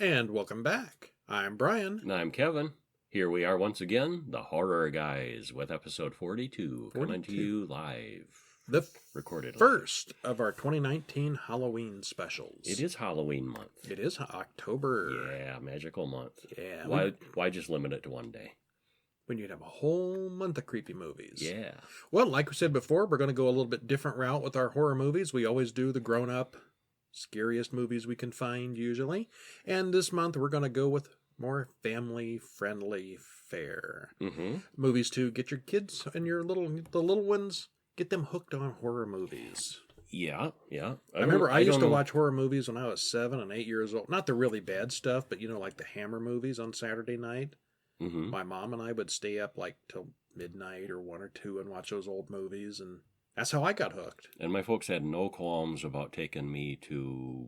And welcome back. I'm Brian. And I'm Kevin. Here we are once again, the Horror Guys, with episode 42, coming to you live. Recorded first of our 2019 Halloween specials. It is Halloween month. It is October. Yeah, magical month. Yeah. Why just limit it to one day? When you'd have a whole month of creepy movies. Yeah. Well, like we said before, we're going to go a little bit different route with our horror movies. We always do the grown-up, scariest movies we can find, usually. And this month, we're going to go with more family-friendly fare. Mm-hmm. Movies to get your kids and the little ones, get them hooked on horror movies. Yeah. I remember I used to watch horror movies when I was 7 and 8 years old. Not the really bad stuff, but like the Hammer movies on Saturday night. Mm-hmm. My mom and I would stay up like till midnight or 1 or 2 and watch those old movies, and that's how I got hooked. And my folks had no qualms about taking me to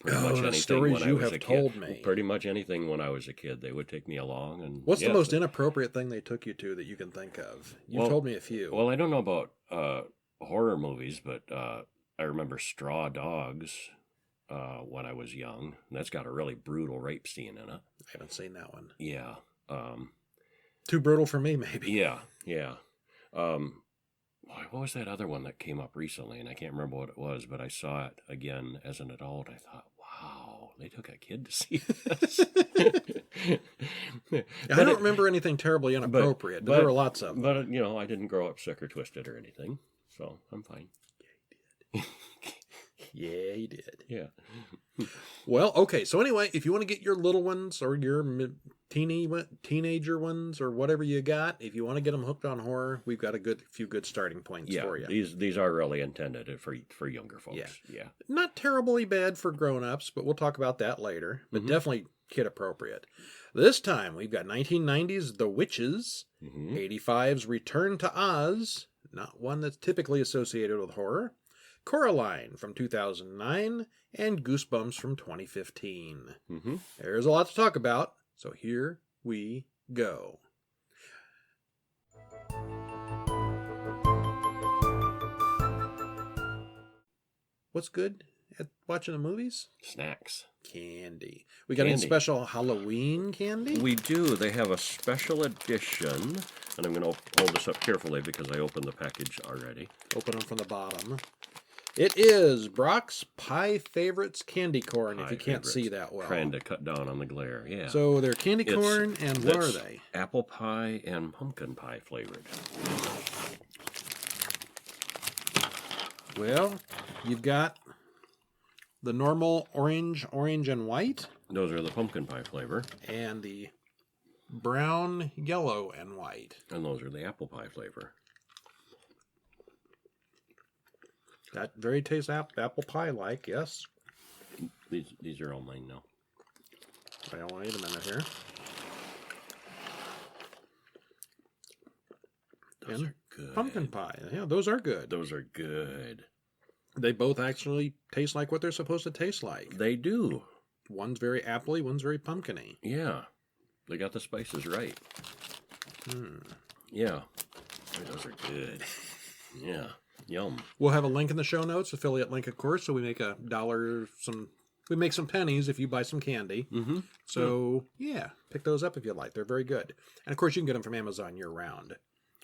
pretty much anything stories when I you was have a told kid. me. Pretty much anything when I was a kid, they would take me along. And what's the most inappropriate thing they took you to that you can think of? You've told me a few. Well, I don't know about horror movies, but I remember Straw Dogs when I was young. That's got a really brutal rape scene in it. I haven't seen that one. Yeah. Too brutal for me, maybe. Yeah. What was that other one that came up recently? And I can't remember what it was, but I saw it again as an adult. I thought, wow, they took a kid to see this. I don't remember anything terribly inappropriate, but there were lots of them. But, I didn't grow up sick or twisted or anything, so I'm fine. Yeah, he did. Yeah. Well, okay. So anyway, if you want to get your little ones or your teenager ones or whatever you got, if you want to get them hooked on horror, we've got a few good starting points for you. These are really intended for younger folks. Yeah. Not terribly bad for grown-ups, but we'll talk about that later. But definitely kid appropriate. This time we've got 1990's The Witches, 85's Return to Oz, not one that's typically associated with horror, Coraline from 2009, and Goosebumps from 2015. There's a lot to talk about, so here we go. What's good at watching the movies? Snacks. Candy. We got any special Halloween candy? We do. They have a special edition, and I'm going to hold this up carefully because I opened the package already. Open them from the bottom. It is Brach's Pie Favorites candy corn, if you can't see that well. Trying to cut down on the glare, yeah. So they're candy corn, and what are they? Apple pie and pumpkin pie flavored. Well, you've got the normal orange, and white. Those are the pumpkin pie flavor. And the brown, yellow, and white. And those are the apple pie flavor. That very tastes apple pie-like, yes. These are all mine now. I don't want to eat them in here. Those are good. Pumpkin pie. Yeah, those are good. Those are good. They both actually taste like what they're supposed to taste like. They do. One's very appley, one's very pumpkin-y. Yeah. They got the spices right. Yeah. Those are good. Yeah. Yum. We'll have a link in the show notes, affiliate link, of course, so we make we make some pennies if you buy some candy. So, yeah, pick those up if you like. They're very good. And, of course, you can get them from Amazon year-round.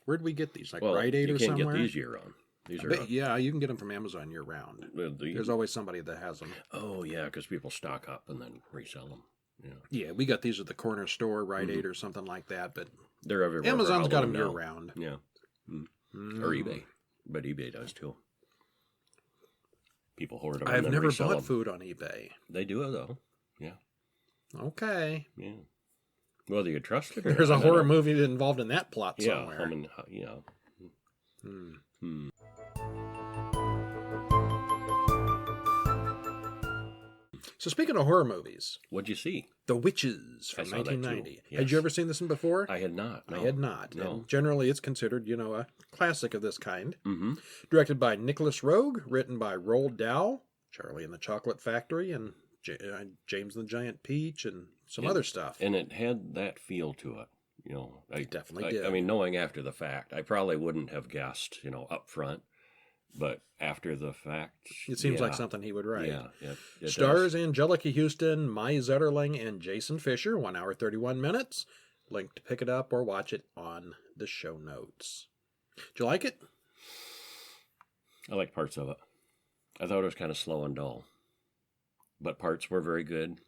Where'd we get these? Like Rite Aid or somewhere? You can't get these year-round. These are yeah, you can get them from Amazon year-round. There's always somebody that has them. Oh, yeah, because people stock up and then resell them. Yeah, we got these at the corner store, Rite Aid or something like that, but they're everywhere. Amazon's got them year-round. Yeah. Or eBay. But eBay does too. People hoard them. I've never bought food on eBay. They do it though. Yeah. Okay. Yeah. Whether you trust it. There's a horror movie involved in that plot somewhere. So speaking of horror movies, what'd you see? The Witches from 1990. Yes. Had you ever seen this one before? I had not. No. I had not. No. And generally, it's considered, a classic of this kind. Directed by Nicholas Roeg, written by Roald Dahl, Charlie and the Chocolate Factory, and James and the Giant Peach, and some other stuff. And it had that feel to it. It definitely did. I mean, knowing after the fact, I probably wouldn't have guessed, up front. but after the fact, it seems like something he would write. Yeah, it Stars does. Angelica Houston, Mai Zetterling, and Jason Fisher. 1 hour 31 minutes. Link to pick it up or watch it on the show notes. Did you like it? I liked parts of it. I thought it was kind of slow and dull, but parts were very good.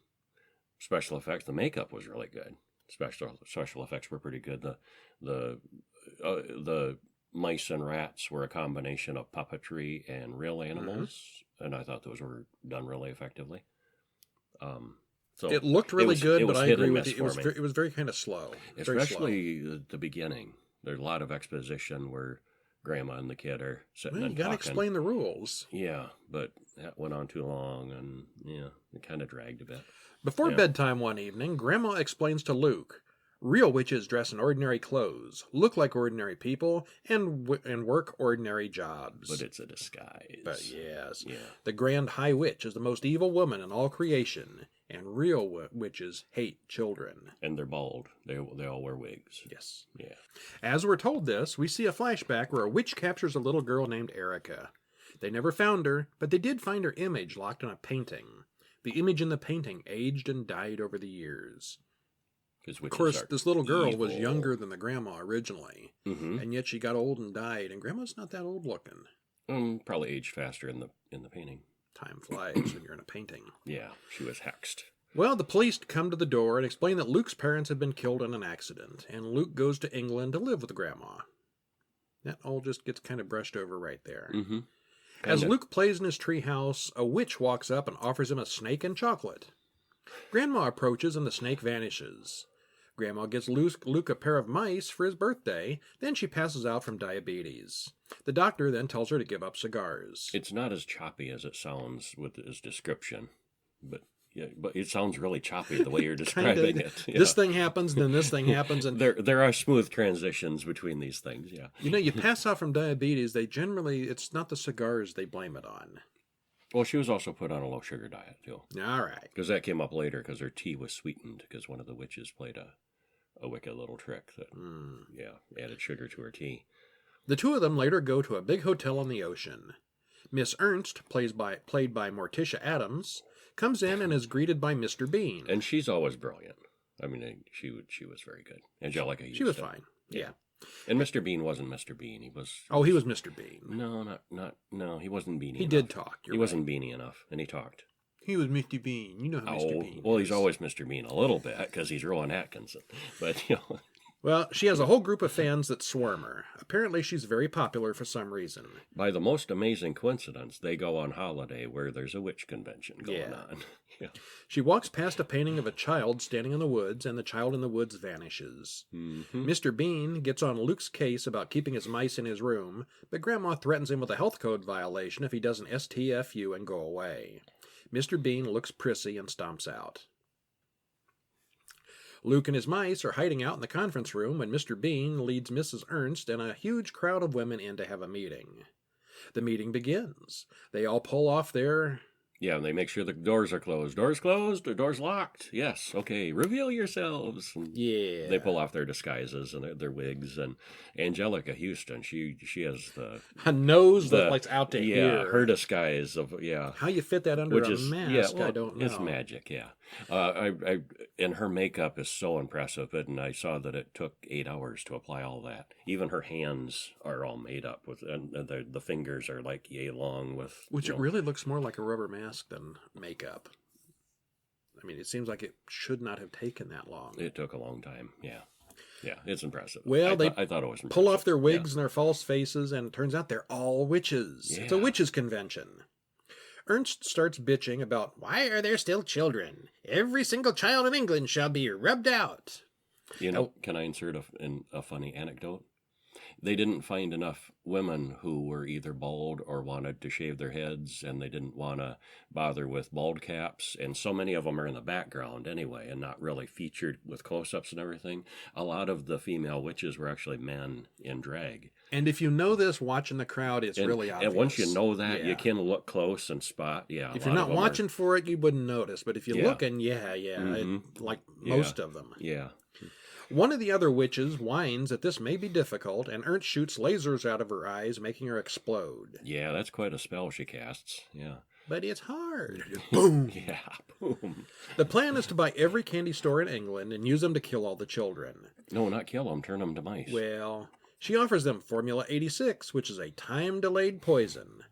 Special effects, the makeup was really good. Special effects were pretty good. The mice and rats were a combination of puppetry and real animals, and I thought those were done really effectively. So it looked really good, but I agree with you. It It was very kind of slow. Especially the beginning. There's a lot of exposition where Grandma and the kid are sitting and you got to talking. explain the rules. Yeah, but that went on too long, and it kind of dragged a bit. Before bedtime one evening, Grandma explains to Luke, real witches dress in ordinary clothes, look like ordinary people, and work ordinary jobs. But it's a disguise. But yes, Yeah. the Grand High Witch is the most evil woman in all creation, and real witches hate children. And they're bald. They all wear wigs. Yes. Yeah. As we're told this, we see a flashback where a witch captures a little girl named Erica. They never found her, but they did find her image locked in a painting. The image in the painting aged and died over the years. Of course, this little girl was younger than the grandma originally, and yet she got old and died, and Grandma's not that old looking. Probably aged faster in the painting. Time flies when you're in a painting. Yeah, she was hexed. Well, the police come to the door and explain that Luke's parents had been killed in an accident, and Luke goes to England to live with Grandma. That all just gets kind of brushed over right there. Mm-hmm. As Luke plays in his treehouse, a witch walks up and offers him a snake and chocolate. Grandma approaches and the snake vanishes. Grandma gets Luke a pair of mice for his birthday, then she passes out from diabetes. The doctor then tells her to give up cigars. It's not as choppy as it sounds with his description, but it sounds really choppy the way you're describing it. Yeah. This thing happens, then this thing happens, and there are smooth transitions between these things. Yeah, you pass out from diabetes. They generally, it's not the cigars they blame it on. Well, she was also put on a low sugar diet too. All right, because that came up later because her tea was sweetened because one of the witches played a wicked little trick that added sugar to her tea. The two of them later go to a big hotel on the ocean. Miss Ernst, played by Morticia Adams, comes in and is greeted by Mr. Bean. And she's always brilliant. I mean, she was very good. Angelica Houston. She was fine. Yeah. And Mr. Bean wasn't Mr. Bean. He was Mr. Bean. No, he wasn't Beanie. He did talk. He wasn't Beanie enough, and he talked. He was Mr. Bean. You know how Mr. Bean is. Well, he's always Mr. Bean a little bit because he's Rowan Atkinson. But, Well, she has a whole group of fans that swarm her. Apparently, she's very popular for some reason. By the most amazing coincidence, they go on holiday where there's a witch convention going on. Yeah. She walks past a painting of a child standing in the woods, and the child in the woods vanishes. Mm-hmm. Mr. Bean gets on Luke's case about keeping his mice in his room, but Grandma threatens him with a health code violation if he doesn't STFU and go away. Mr. Bean looks prissy and stomps out. Luke and his mice are hiding out in the conference room when Mr. Bean leads Mrs. Ernst and a huge crowd of women in to have a meeting. The meeting begins. They all pull off their... Yeah, and they make sure the doors are closed. Doors closed or doors locked? Yes, okay, reveal yourselves. And they pull off their disguises and their wigs. And Angelica Houston, she has a nose that likes out to here. Yeah, her disguise of, How you fit that under a mask, I don't know. It's magic, yeah. And her makeup is so impressive, and I saw that it took 8 hours to apply all that. Even her hands are all made up with, and the fingers are like yay long with. Which it really looks more like a rubber mask than makeup. I mean, it seems like it should not have taken that long. It took a long time, yeah. Yeah, it's impressive. Well, I thought it was impressive. Pull off their wigs and their false faces, and it turns out they're all witches. Yeah. It's a witches' convention. Ernst starts bitching about, why are there still children? Every single child in England shall be rubbed out. Can I insert a funny anecdote? They didn't find enough women who were either bald or wanted to shave their heads, and they didn't want to bother with bald caps, and so many of them are in the background anyway and not really featured with close-ups and everything. A lot of the female witches were actually men in drag. And if you know this, watching the crowd, it's really obvious. And once you know that, you can look close and spot. Yeah. If you're not watching for it, you wouldn't notice. But if you're looking, like most of them. Yeah. One of the other witches whines that this may be difficult, and Ernst shoots lasers out of her eyes, making her explode. Yeah, that's quite a spell she casts. Yeah. But it's hard. Boom! Yeah, boom. The plan is to buy every candy store in England and use them to kill all the children. No, not kill them, turn them to mice. Well, she offers them Formula 86, which is a time-delayed poison.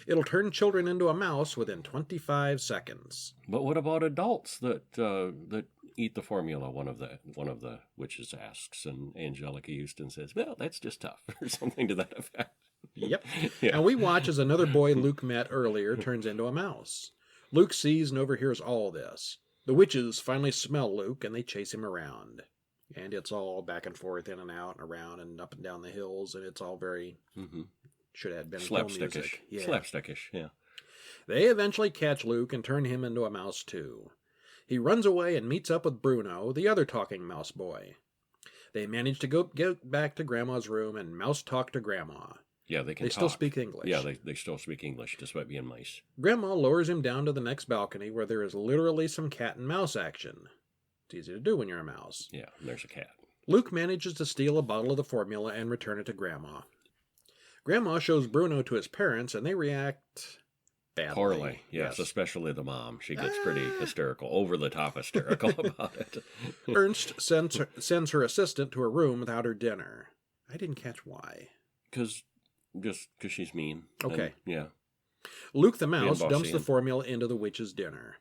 It'll turn children into a mouse within 25 seconds. But what about adults that eat the formula? One of the witches asks, and Angelica Houston says, "Well, that's just tough," or something to that effect. Yep. Yeah. And we watch as another boy Luke met earlier turns into a mouse. Luke sees and overhears all this. The witches finally smell Luke and they chase him around. And it's all back and forth, in and out and around and up and down the hills, and it's all very should have been film music. Yeah. Slapstickish, yeah. They eventually catch Luke and turn him into a mouse too. He runs away and meets up with Bruno, the other talking mouse boy. They manage to get back to Grandma's room and mouse talk to Grandma. Yeah, they can They talk. still speak English. Yeah, they still speak English, despite being mice. Grandma lowers him down to the next balcony where there is literally some cat and mouse action. It's easy to do when you're a mouse. Yeah, and there's a cat. Luke manages to steal a bottle of the formula and return it to Grandma. Grandma shows Bruno to his parents, and they react badly. Poorly, yes, especially the mom. She gets pretty hysterical, over-the-top hysterical about it. Ernst sends her assistant to her room without her dinner. I didn't catch why. Just because she's mean. Okay. And, yeah. Luke the mouse bossy dumps the and- formula into the witch's dinner.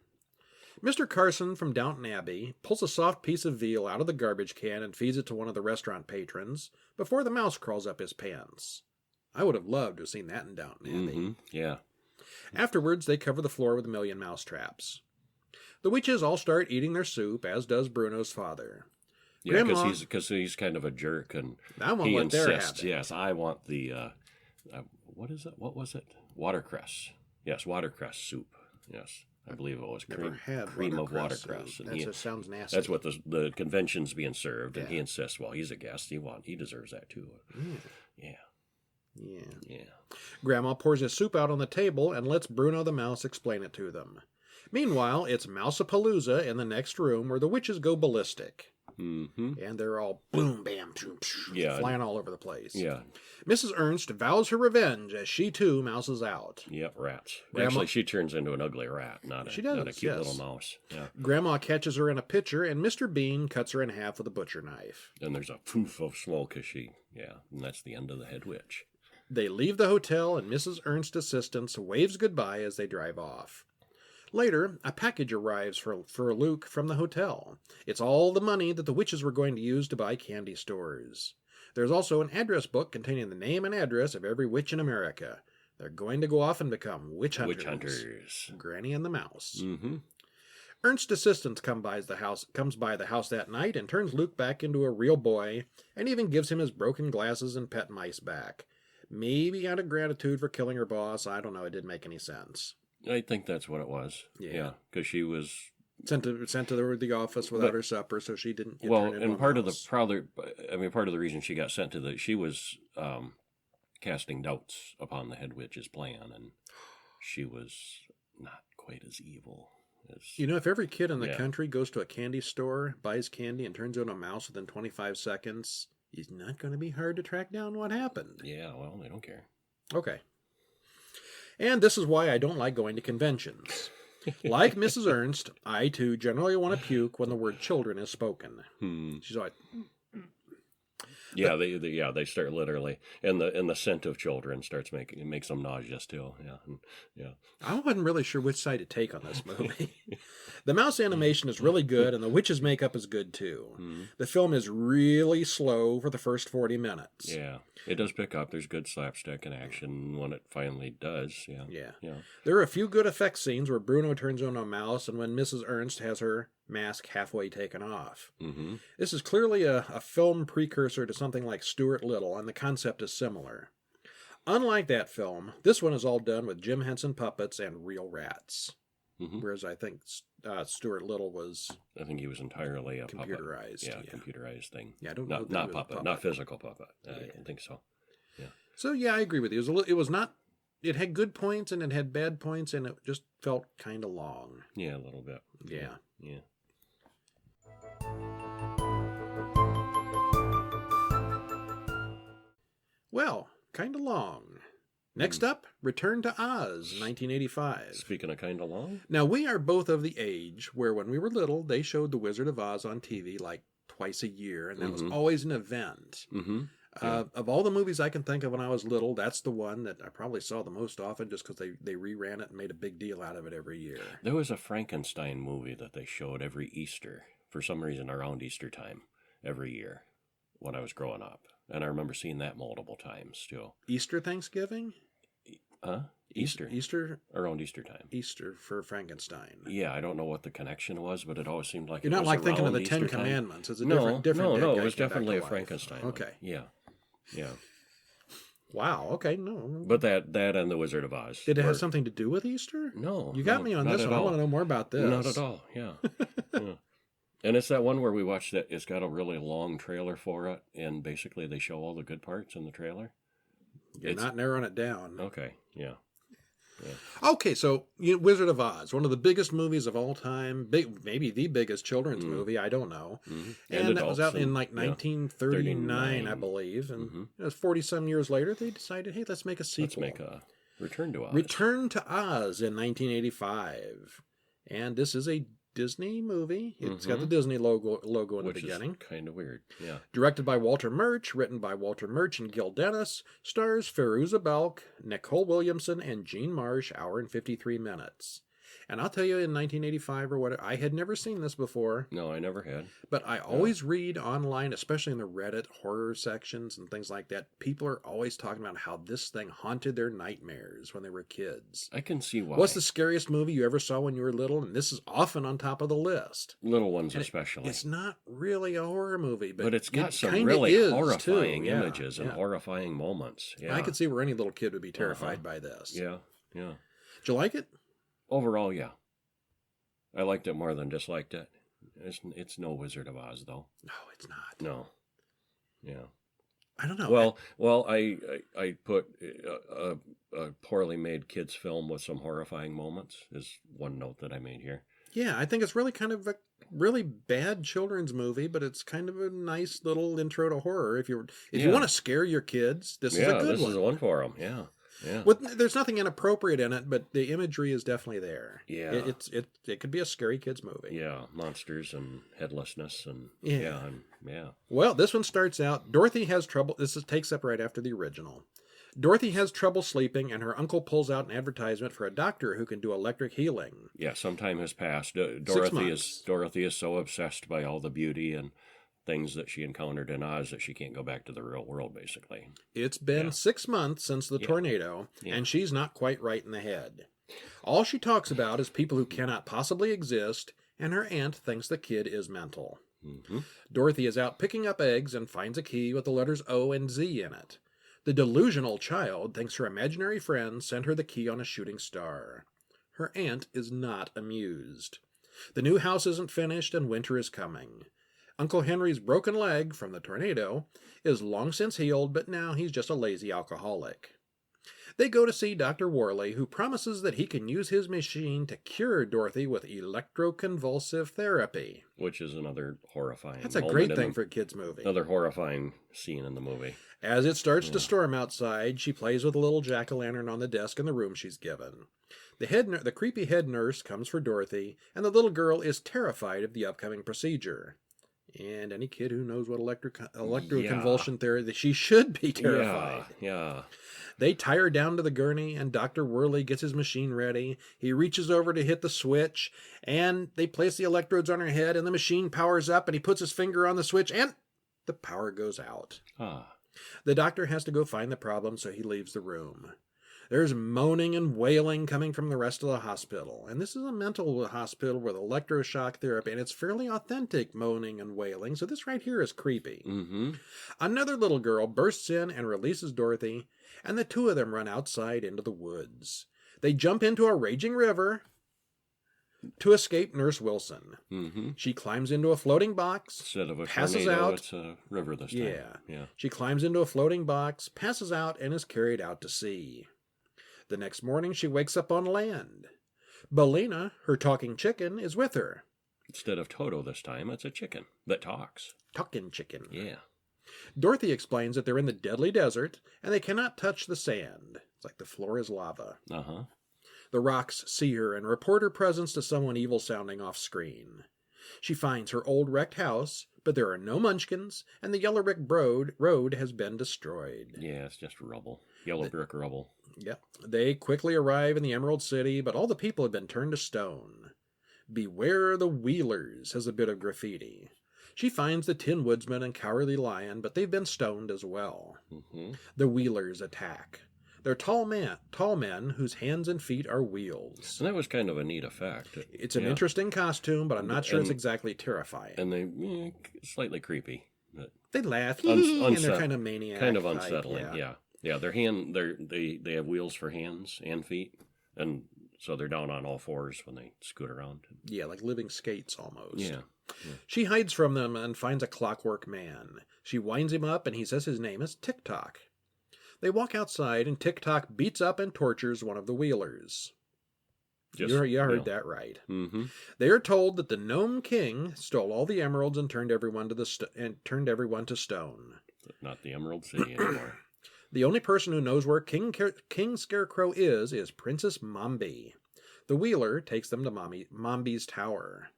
Mr. Carson from Downton Abbey pulls a soft piece of veal out of the garbage can and feeds it to one of the restaurant patrons before the mouse crawls up his pants. I would have loved to have seen that in Downton Abbey. Yeah. Afterwards, they cover the floor with a million mouse traps. The witches all start eating their soup, as does Bruno's father. Yeah, Grandma- because he's kind of a jerk, and I want he what they're insists. having. Yes, I want the what is it? What was it? Watercress. Yes, watercress soup. Yes, I believe it was Never had cream of watercress watercress. soup. And That just sounds nasty. that's what the convention's being served, and he Yeah. insists. Well, he's a guest. He deserves that too. Yeah. Yeah. Grandma pours his soup out on the table and lets Bruno the mouse explain it to them. Meanwhile, it's Mousapalooza in the next room where the witches go ballistic. Mm-hmm. And they're all boom, bam, shoom, Yeah. flying all over the place. Yeah. Mrs. Ernst vows her revenge as she too mouses out. Yep. Rats. Grandma- Actually, she turns into an ugly rat, not a She does, not a cute yes. little mouse. Yeah. Grandma catches her in a pitcher, and Mr. Bean cuts her in half with a butcher knife. And there's a poof of smoke as and that's the end of the head witch. They leave the hotel, and Mrs. Ernst's assistant waves goodbye as they drive off. Later, a package arrives for Luke from the hotel. It's all the money that the witches were going to use to buy candy stores. There's also an address book containing the name and address of every witch in America. They're going to go off and become witch hunters. Witch hunters. Granny and the Mouse. Mm-hmm. Ernst's assistant comes by the house that night and turns Luke back into a real boy, and even gives him his broken glasses and pet mice back. Maybe out of gratitude for killing her boss. I don't know. It didn't make any sense. I think that's what it was. Yeah. Because she was Sent to the office without her supper, so she didn't get well, turned into and a part mouse. part of the reason she got sent to she was casting doubts upon the head witch's plan, and she was not quite as evil as If every kid in the Yeah. country goes to a candy store, buys candy, and turns into a mouse within 25 seconds, it's not going to be hard to track down what happened. Yeah, well, they don't care. Okay. And this is why I don't like going to conventions. Like Mrs. Ernst, I too generally want to puke when the word children is spoken. She's like, Yeah, they start literally, and the scent of children makes them nauseous too. Yeah. I wasn't really sure which side to take on this movie. The mouse animation is really good, and the witch's makeup is good too. The film is really slow for the first 40 minutes. Yeah, it does pick up. There's good slapstick and action when it finally does. Yeah. There are a few good effect scenes where Bruno turns into a mouse and when Mrs. Ernst has her mask halfway taken off. This is clearly a film precursor to something like Stuart Little, and the concept is similar. Unlike that film, this one is all done with Jim Henson puppets and real rats. Whereas I think Stuart Little was... I think he was entirely a computerized. Puppet. Yeah, computerized thing. Yeah, I don't know. Not puppet, not physical puppet. I don't think so. Yeah. So yeah, I agree with you. It was not... It had good points and it had bad points, and it just felt kind of long. Yeah, a little bit. Yeah. Well, kind of long. Next up, Return to Oz, 1985. Speaking of kind of long. Now, we are both of the age where when we were little, they showed The Wizard of Oz on TV like twice a year, and that was always an event. Mm-hmm. Yeah. Of all the movies I can think of when I was little, that's the one that I probably saw the most often just because they reran it and made a big deal out of it every year. There was a Frankenstein movie that they showed every Easter, for some reason around Easter time, every year when I was growing up. And I remember seeing that multiple times, too. Easter Thanksgiving? Huh? Easter. Easter? Around Easter time. Easter for Frankenstein. Yeah, I don't know what the connection was, but it always seemed like You're it not was like thinking of the Easter Ten time. Commandments. It's a No, different it guy was came back definitely to a life. Frankenstein one. Okay. Yeah. Wow, okay, no. But that and The Wizard of Oz. Did it have something to do with Easter? No. You got me on this one. I want to know more about this. Not at all, yeah. Yeah. And it's that one where we watched that. It's got a really long trailer for it, and basically they show all the good parts in the trailer. You're not narrowing it down. Okay, yeah. Okay, so Wizard of Oz, one of the biggest movies of all time, maybe the biggest children's movie, I don't know. Mm-hmm. And that was out in like 1939, I believe. And it was 40-some years later, they decided, hey, let's make a sequel. Let's make a Return to Oz. Return to Oz in 1985. And this is a Disney movie. It's got the Disney logo in the beginning. Which is kind of weird, yeah. Directed by Walter Murch, written by Walter Murch and Gil Dennis, stars Fairuza Balk, Nicole Williamson, and Jean Marsh, hour and 53 minutes. And I'll tell you, in 1985 or whatever, I had never seen this before. No, I never had. But I always read online, especially in the Reddit horror sections and things like that, people are always talking about how this thing haunted their nightmares when they were kids. I can see why. What's the scariest movie you ever saw when you were little? And this is often on top of the list. Little ones especially. It's not really a horror movie, but it's got some kinda really horrifying too. images and horrifying moments. Yeah. I could see where any little kid would be terrified by this. Yeah. Did you like it? Overall, yeah. I liked it more than disliked it. It's no Wizard of Oz, though. No, it's not. No. Yeah. I don't know. Well, I put a poorly made kids film with some horrifying moments is one note that I made here. Yeah, I think it's really kind of a really bad children's movie, but it's kind of a nice little intro to horror. If you want to scare your kids, this is a good one. This is the one for them. Yeah. Yeah. There's nothing inappropriate in it, but the imagery is definitely there. Yeah. It could be a scary kids movie. Yeah, monsters and headlessness and yeah. Well, this one starts out, Dorothy has trouble. Takes up right after the original. Dorothy has trouble sleeping, and her uncle pulls out an advertisement for a doctor who can do electric healing. Yeah, some time has passed. 6 months. Dorothy is so obsessed by all the beauty and things that she encountered in Oz that she can't go back to the real world, basically. It's been 6 months since the tornado, and she's not quite right in the head. All she talks about is people who cannot possibly exist, and her aunt thinks the kid is mental. Mm-hmm. Dorothy is out picking up eggs and finds a key with the letters O and Z in it. The delusional child thinks her imaginary friend sent her the key on a shooting star. Her aunt is not amused. The new house isn't finished, and winter is coming. Uncle Henry's broken leg from the tornado is long since healed, but now he's just a lazy alcoholic. They go to see Dr. Worley, who promises that he can use his machine to cure Dorothy with electroconvulsive therapy. Which is another horrifying That's a great thing for a kid's movie. Another horrifying scene in the movie. As it starts to storm outside, she plays with a little jack-o'-lantern on the desk in the room she's given. The creepy head nurse comes for Dorothy, and the little girl is terrified of the upcoming procedure. And any kid who knows what electroconvulsion therapy, she should be terrified. Yeah. They tie her down to the gurney, and Dr. Worley gets his machine ready. He reaches over to hit the switch, and they place the electrodes on her head, and the machine powers up, and he puts his finger on the switch, and the power goes out. The doctor has to go find the problem, so he leaves the room. There's moaning and wailing coming from the rest of the hospital. And this is a mental hospital with electroshock therapy, and it's fairly authentic moaning and wailing, so this right here is creepy. Mm-hmm. Another little girl bursts in and releases Dorothy, and the two of them run outside into the woods. They jump into a raging river to escape Nurse Wilson. Mm-hmm. She climbs into a floating box, instead of a passes tornado, out. it's a river this time. Yeah. She climbs into a floating box, passes out, and is carried out to sea. The next morning, she wakes up on land. Bellina, her talking chicken, is with her. Instead of Toto this time, it's a chicken that talks. Talking chicken. Yeah. Dorothy explains that they're in the deadly desert and they cannot touch the sand. It's like the floor is lava. Uh-huh. The rocks see her and report her presence to someone evil sounding off screen. She finds her old wrecked house, but there are no munchkins, and the yellow brick road has been destroyed. Yeah, it's just rubble. Yellow brick rubble. Yep. They quickly arrive in the Emerald City, but all the people have been turned to stone. Beware the Wheelers has a bit of graffiti. She finds the Tin Woodsman and Cowardly Lion, but they've been stoned as well. Mm-hmm. The Wheelers attack. They're tall men whose hands and feet are wheels. And that was kind of a neat effect. It's an interesting costume, but I'm not sure it's exactly terrifying. And they slightly creepy. But they laugh, and they're kind of maniac. Kind of unsettling, yeah. Yeah, they have wheels for hands and feet, and so they're down on all fours when they scoot around. Yeah, like living skates almost. Yeah. She hides from them and finds a clockwork man. She winds him up, and he says his name is Tick-Tock. They walk outside, and Tick-Tock beats up and tortures one of the Wheelers. You heard that right. Mm-hmm. They are told that the Gnome King stole all the emeralds and turned everyone to stone. But not the Emerald City anymore. The only person who knows where King Scarecrow is Princess Mombi. The Wheeler takes them to Mombi's tower.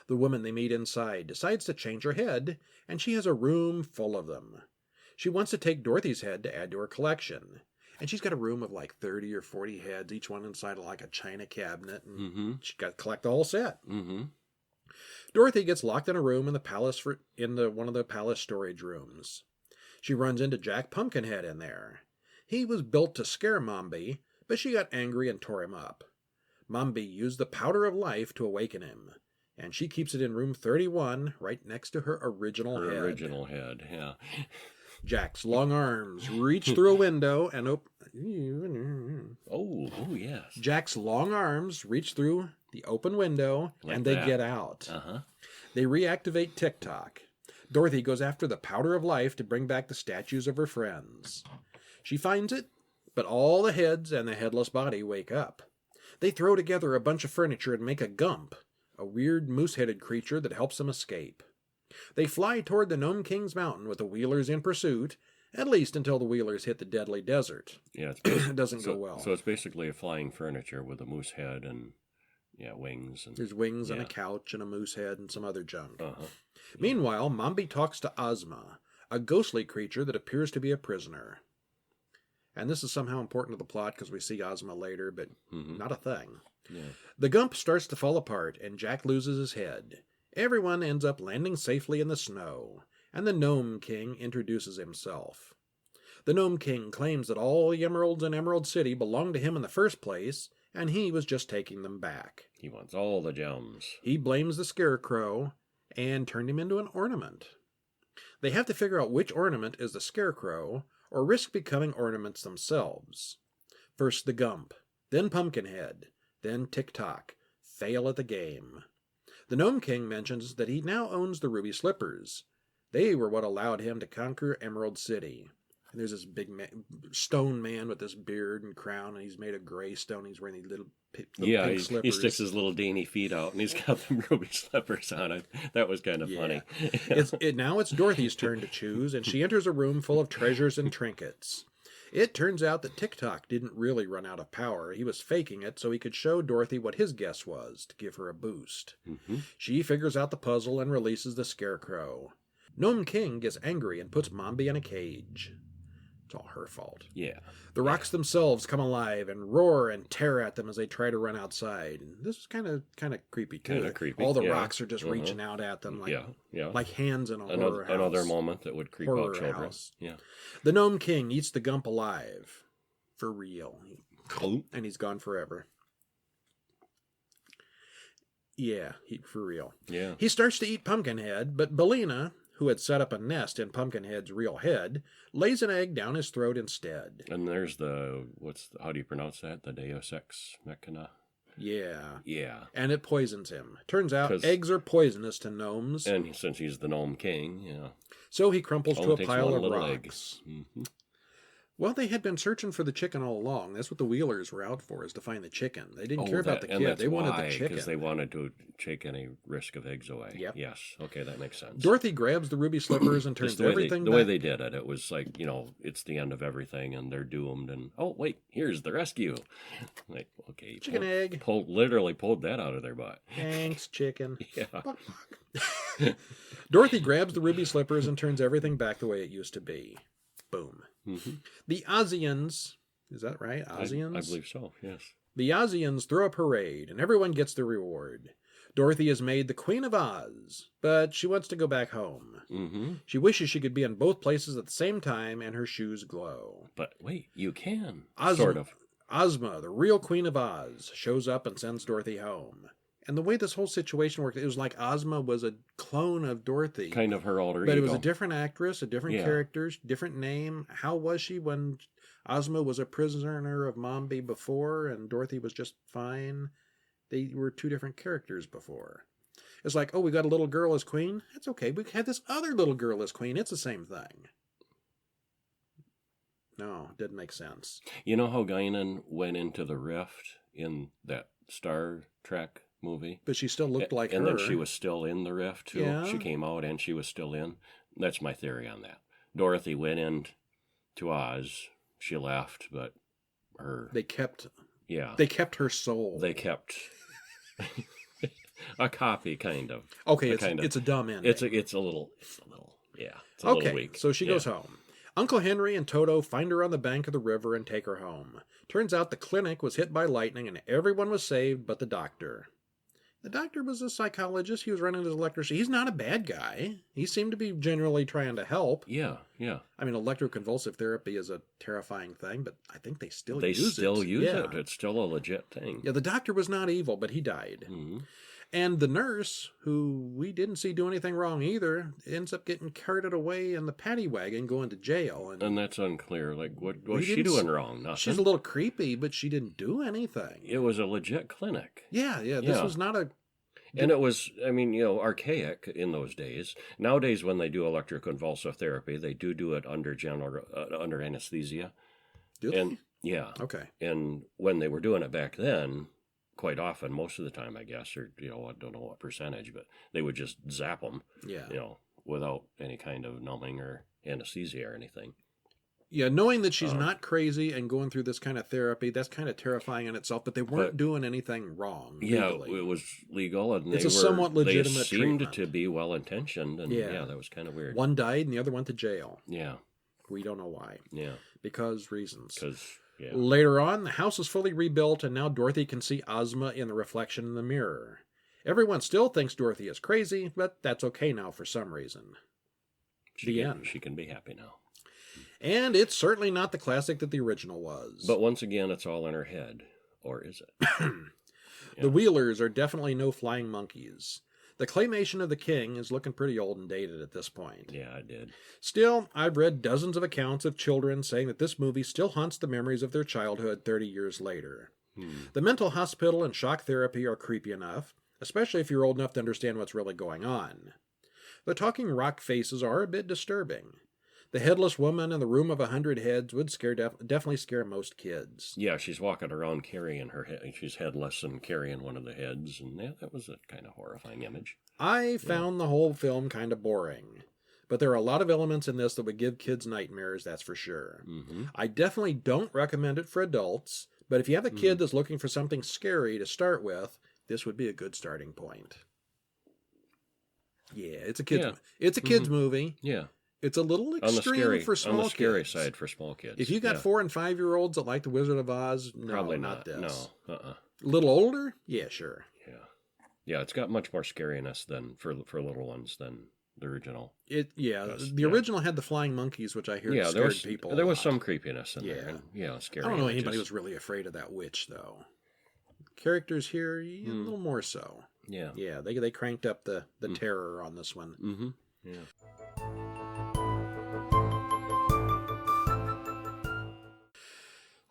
The woman they meet inside decides to change her head, and she has a room full of them. She wants to take Dorothy's head to add to her collection. And she's got a room of like 30 or 40 heads, each one inside of like a china cabinet. And she's got to collect the whole set. Mm-hmm. Dorothy gets locked in a room in the palace one of the palace storage rooms. She runs into Jack Pumpkinhead in there. He was built to scare Mombi, but she got angry and tore him up. Mombi used the powder of life to awaken him, and she keeps it in room 31, right next to her original head. Her original head, yeah. Jack's long arms reach through a window and Oh, yes. Jack's long arms reach through the open window, and they get out. Uh-huh. They reactivate Tick-Tock. Dorothy goes after the powder of life to bring back the statues of her friends. She finds it, but all the heads and the headless body wake up. They throw together a bunch of furniture and make a gump, a weird moose-headed creature that helps them escape. They fly toward the Gnome King's mountain with the Wheelers in pursuit, at least until the Wheelers hit the deadly desert. Yeah, it doesn't go well. So it's basically a flying furniture with a moose head and wings. There's wings and a couch and a moose head and some other junk. Uh-huh. Meanwhile, Mombi talks to Ozma, a ghostly creature that appears to be a prisoner. And this is somehow important to the plot because we see Ozma later, but not a thing. Yeah. The gump starts to fall apart, and Jack loses his head. Everyone ends up landing safely in the snow, and the Gnome King introduces himself. The Gnome King claims that all the emeralds in Emerald City belonged to him in the first place, and he was just taking them back. He wants all the gems. He blames the Scarecrow and turned him into an ornament. They have to figure out which ornament is the Scarecrow, or risk becoming ornaments themselves. First the Gump, then Pumpkinhead, then Tick-Tock fail at the game. The Gnome King mentions that he now owns the ruby slippers. They were what allowed him to conquer Emerald City. And there's this big stone man with this beard and crown, and he's made of gray stone. He's wearing these little pink slippers. He sticks his little dainty feet out, and he's got the ruby slippers on it. That was kind of funny. Now it's Dorothy's turn to choose, and she enters a room full of treasures and trinkets. It turns out that Tick-Tock didn't really run out of power. He was faking it so he could show Dorothy what his guess was to give her a boost. She figures out the puzzle and releases the Scarecrow. Gnome King gets angry and puts Mombi in a cage. It's all her fault. Yeah. The rocks themselves come alive and roar and tear at them as they try to run outside. And this is kind of creepy too. Kind of creepy. All the rocks are just reaching out at them like hands in a horror house. Another moment that would creep out children. House. Yeah. The Gnome King eats the Gump alive. For real. And he's gone forever. Yeah, for real. Yeah. He starts to eat Pumpkinhead, but Bellina, who had set up a nest in Pumpkinhead's real head, lays an egg down his throat instead. And there's how do you pronounce that? The Deus Ex Machina? Yeah. Yeah. And it poisons him. Turns out eggs are poisonous to gnomes. And since he's the Gnome King, So he crumples to a pile of rocks. Well, they had been searching for the chicken all along. That's what the Wheelers were out for, is to find the chicken. They didn't care about the kid. They wanted the chicken. Because they wanted to take any risk of eggs away. Yep. Yes. Okay, that makes sense. Dorothy grabs the ruby slippers and turns everything the way they did it. It was like, it's the end of everything and they're doomed. And, oh, wait, here's the rescue. Like, okay. Chicken egg. Literally pulled that out of their butt. Thanks, chicken. Yeah. Dorothy grabs the ruby slippers and turns everything back the way it used to be. Boom. Mm-hmm. The Ozians, is that right? Ozians? I believe so, yes. The Ozians throw a parade, and everyone gets their reward. Dorothy is made the Queen of Oz, but she wants to go back home. Mm-hmm. She wishes she could be in both places at the same time, and her shoes glow. But wait, you can. Ozma, sort of. Ozma, the real Queen of Oz, shows up and sends Dorothy home. And the way this whole situation worked, it was like Ozma was a clone of Dorothy. Kind of her alter ego. But it was a different actress, a different character, different name. How was she when Ozma was a prisoner of Mombi before and Dorothy was just fine? They were two different characters before. It's like, oh, we got a little girl as queen? That's okay. We had this other little girl as queen. It's the same thing. No, didn't make sense. You know how Guinan went into the rift in that Star Trek movie? But she still looked like her. And then she was still in the rift, too. Yeah. She came out and she was still in. That's my theory on that. Dorothy went into Oz. She left, but her... They kept... Yeah. They kept her soul. They kept... a copy, kind of. Okay, it's a dumb ending. It's a little, yeah. It's a little weak. So she goes home. Uncle Henry and Toto find her on the bank of the river and take her home. Turns out the clinic was hit by lightning and everyone was saved but the doctor. The doctor was a psychologist. He was running his electricity. He's not a bad guy. He seemed to be generally trying to help. Yeah. I mean, electroconvulsive therapy is a terrifying thing, but I think they still use it. They still use it. It's still a legit thing. Yeah, the doctor was not evil, but he died. Mm-hmm. And the nurse, who we didn't see do anything wrong either, ends up getting carted away in the paddy wagon going to jail. And that's unclear. Like, what was she doing wrong? Nothing. She's a little creepy, but she didn't do anything. It was a legit clinic. Yeah. This was not a... And it was, archaic in those days. Nowadays, when they do electroconvulsive therapy, they do it under under anesthesia. Do they? Yeah. Okay. And when they were doing it back then, quite often, most of the time, I guess, or, I don't know what percentage, but they would just zap them, without any kind of numbing or anesthesia or anything. Yeah, knowing that she's not crazy and going through this kind of therapy, that's kind of terrifying in itself, but they weren't doing anything wrong. Legally. Yeah, it was legal, and it's a somewhat legitimate treatment. They seemed to be well-intentioned, and that was kind of weird. One died and the other went to jail. Yeah. We don't know why. Yeah. Because reasons. Yeah. Later on, the house is fully rebuilt, and now Dorothy can see Ozma in the reflection in the mirror. Everyone still thinks Dorothy is crazy, but that's okay now for some reason. The end. She can be happy now. And it's certainly not the classic that the original was. But once again, it's all in her head. Or is it? The Wheelers are definitely no flying monkeys. The claymation of the king is looking pretty old and dated at this point. Yeah, I did. Still, I've read dozens of accounts of children saying that this movie still haunts the memories of their childhood 30 years later. The mental hospital and shock therapy are creepy enough, especially if you're old enough to understand what's really going on. The talking rock faces are a bit disturbing. The headless woman in the room of 100 heads would definitely scare most kids. Yeah, she's walking around carrying her head. She's headless and carrying one of the heads, and that was a kind of horrifying image. I found the whole film kind of boring, but there are a lot of elements in this that would give kids nightmares, that's for sure. Mm-hmm. I definitely don't recommend it for adults, but if you have a kid that's looking for something scary to start with, this would be a good starting point. Yeah, it's a kids movie. Yeah. It's a little extreme for small kids. On the scary side for small kids. If you got 4 and 5-year-olds that like The Wizard of Oz, no, probably not this. No, A little older? Yeah, sure. Yeah, it's got much more scariness than for little ones than the original. The original had the flying monkeys, which I hear scared people. There was some creepiness in there. And, scary. I don't know anybody was really afraid of that witch, though. Characters here, a little more so. Yeah. Yeah, they cranked up the terror on this one. Mm-hmm. Yeah.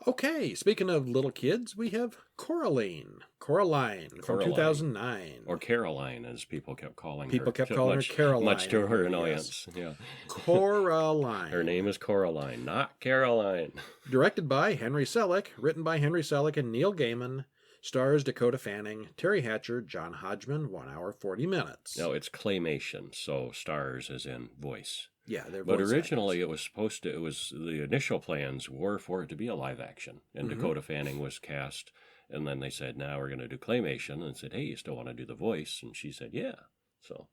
Okay, speaking of little kids, we have Coraline from 2009. Or Caroline, as people kept calling her. People kept calling her Caroline. Much to her Yes. annoyance. Yeah. Coraline. Her name is Coraline, not Caroline. Directed by Henry Selick, written by Henry Selick and Neil Gaiman, stars Dakota Fanning, Terry Hatcher, John Hodgman, 1 hour 40 minutes. No, it's claymation, so stars as in voice. Yeah, they're But voice originally actors. it was the initial plans were for it to be a live action. And Dakota Fanning was cast, and then they said, now we're going to do claymation, and said, hey, you still want to do the voice? And she said, yeah. So,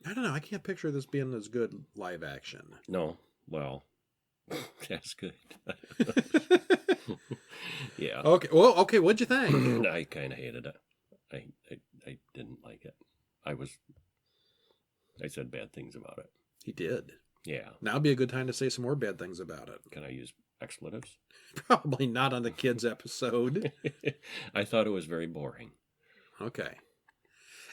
I don't know, I can't picture this being as good live action. no, well, that's good. Yeah. Okay, what'd you think? I kind of hated it. I didn't like it. I said bad things about it. He did. Yeah. Now would be a good time to say some more bad things about it. Can I use expletives? Probably not on the kids episode. I thought it was very boring. Okay.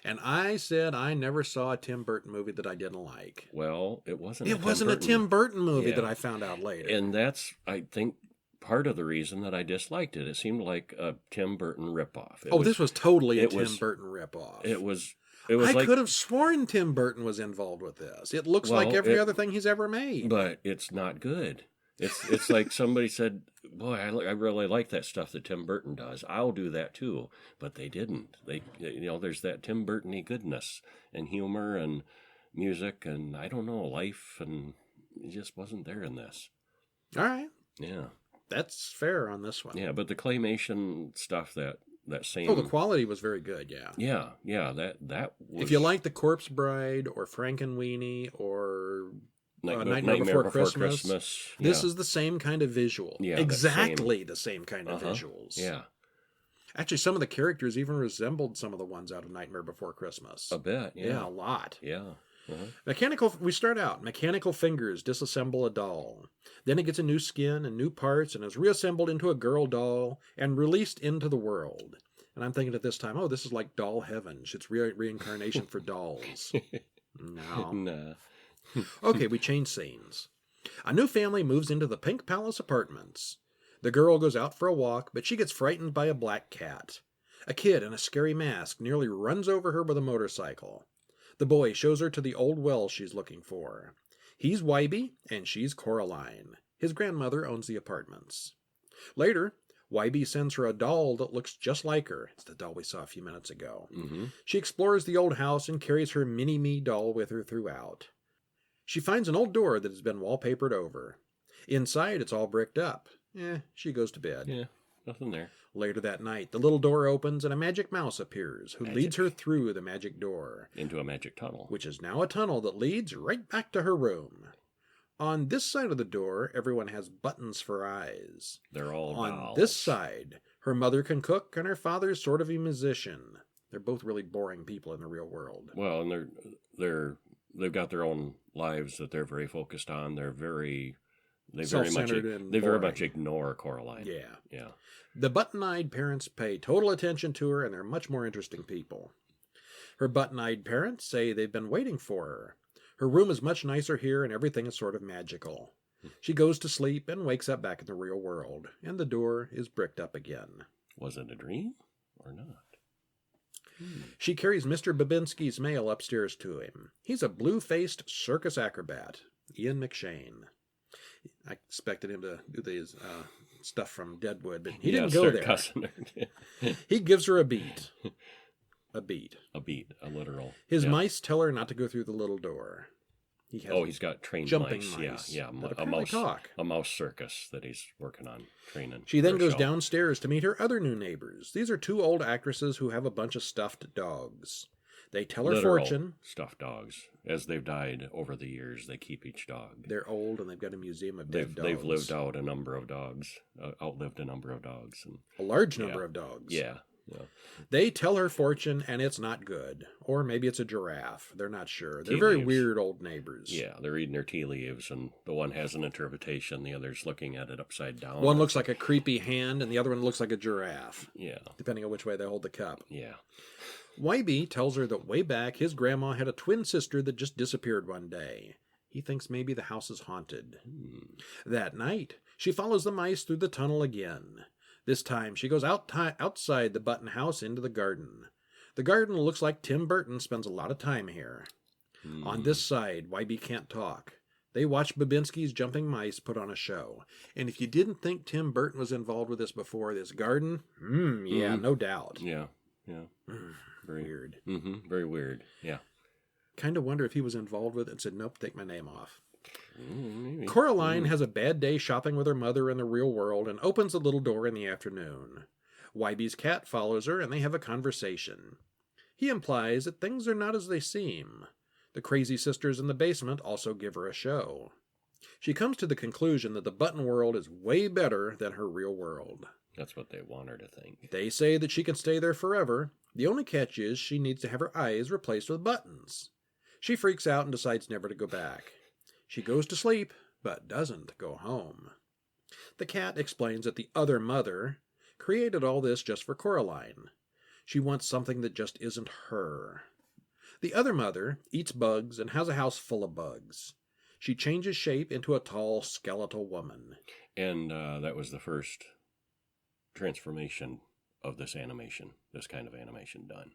And I said I never saw a Tim Burton movie that I didn't like. Well, it wasn't. It wasn't a Tim Burton movie Yeah. that I found out later. And that's, I think, part of the reason that I disliked it. It seemed like a Tim Burton ripoff. This was totally a it Tim was- Burton ripoff. It was I like, could have sworn Tim Burton was involved with this. It looks like every other thing he's ever made. but it's not good. It's like somebody said, boy, I really like that stuff that Tim Burton does. I'll do that too. But they didn't. There's that Tim Burton-y goodness and humor and music and, I don't know, life, and it just wasn't there in this. All right. Yeah. That's fair on this one. Yeah, but the claymation stuff, that same... Oh, the quality was very good, yeah. Yeah, that was... If you like The Corpse Bride or Frankenweenie or Nightmare Before Christmas, this is the same kind of visual. Yeah, exactly the same kind of visuals. Yeah. Actually, some of the characters even resembled some of the ones out of Nightmare Before Christmas. A bit, yeah. Yeah, a lot. Yeah. We start out, mechanical fingers disassemble a doll. Then it gets a new skin and new parts and is reassembled into a girl doll and released into the world. And I'm thinking at this time, oh, this is like doll heaven. It's reincarnation for dolls. No. Nah. Okay, we change scenes. A new family moves into the Pink Palace apartments. The girl goes out for a walk, but she gets frightened by a black cat. A kid in a scary mask nearly runs over her with a motorcycle. The boy shows her to the old well she's looking for. He's Wybie, and she's Coraline. His grandmother owns the apartments. Later, Wybie sends her a doll that looks just like her. It's the doll we saw a few minutes ago. Mm-hmm. She explores the old house and carries her mini-me doll with her throughout. She finds an old door that has been wallpapered over. Inside, it's all bricked up. She goes to bed. Yeah, nothing there. Later that night, the little door opens and a magic mouse appears, who leads her through the magic door, Into a magic tunnel. which is now a tunnel that leads right back to her room. On this side of the door, everyone has buttons for eyes. They're all On dolls. this side, her mother can cook and her father's sort of a musician. They're both really boring people in the real world. Well, and they've got their own lives that they're very focused on. They very much ignore Coraline. Yeah. The button-eyed parents pay total attention to her, and they're much more interesting people. Her button-eyed parents say they've been waiting for her. Her room is much nicer here, and everything is sort of magical. She goes to sleep and wakes up back in the real world, and the door is bricked up again. Was it a dream or not? She carries Mr. Babinski's mail upstairs to him. He's a blue-faced circus acrobat, Ian McShane. I expected him to do these stuff from Deadwood, but he didn't go there. Cussing her. He gives her a beat. A literal. His mice tell her not to go through the little door. He's got trained jumping mice. Yeah. that apparently talk. A mouse circus that he's working on training. She then for a goes show. downstairs to meet her other new neighbors. These are two old actresses who have a bunch of stuffed dogs. They tell her Literal fortune. Stuffed dogs. As they've died over the years, they keep each dog. They're old and they've got a museum of dead dogs. They've lived out a number of dogs, outlived a number of dogs. And, a large number of dogs. Yeah. They tell her fortune and it's not good. Or maybe it's a giraffe. They're not sure. They're Tea very leaves. weird old neighbors. Yeah, they're reading their tea leaves, and the one has an interpretation, the other's looking at it upside down. One looks like a creepy hand and the other one looks like a giraffe. Yeah. Depending on which way they hold the cup. Yeah. Wybie tells her that way back his grandma had a twin sister that just disappeared one day. He thinks maybe the house is haunted. That night, She follows the mice through the tunnel again. This time she goes outside the Button house into the garden. The garden looks like Tim Burton spends a lot of time here. On this side, YB can't talk. They watch Babinski's jumping mice put on a show. And if you didn't think Tim Burton was involved with this before, this garden, no doubt. Yeah. Very weird. Very weird. Yeah. Kind of wonder if he was involved with it and said, nope, take my name off. Maybe. Coraline has a bad day shopping with her mother in the real world and opens the little door in the afternoon. YB's cat follows her and they have a conversation. He implies that things are not as they seem. The crazy sisters in the basement also give her a show. She comes to the conclusion that the Button world is way better than her real world. That's what they want her to think. They say that she can stay there forever. The only catch is she needs to have her eyes replaced with buttons. She freaks out and decides never to go back. She goes to sleep, but doesn't go home. The cat explains that the other mother created all this just for Coraline. She wants something that just isn't her. The other mother eats bugs and has a house full of bugs. She changes shape into a tall, skeletal woman. And that was the first transformation of this kind of animation done.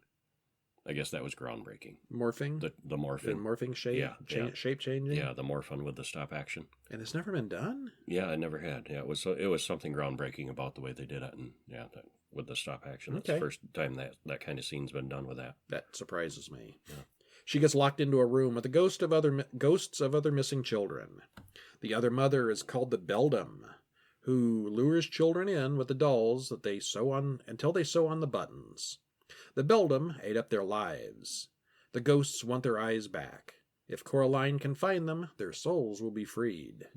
I guess that was groundbreaking. Morphing? The morphing. The morphing shape? Yeah. Shape changing? Yeah, the morphing with the stop action. And it's never been done? Yeah, it never had. Yeah, it was something groundbreaking about the way they did it, and with the stop action. It's the first time that kind of scene's been done with that. That surprises me. Yeah. She gets locked into a room with the ghosts of other missing children. The other mother is called the Beldam, who lures children in with the dolls that they sew on until they sew on the buttons. The Beldam ate up their lives. The ghosts want their eyes back. If Coraline can find them, their souls will be freed.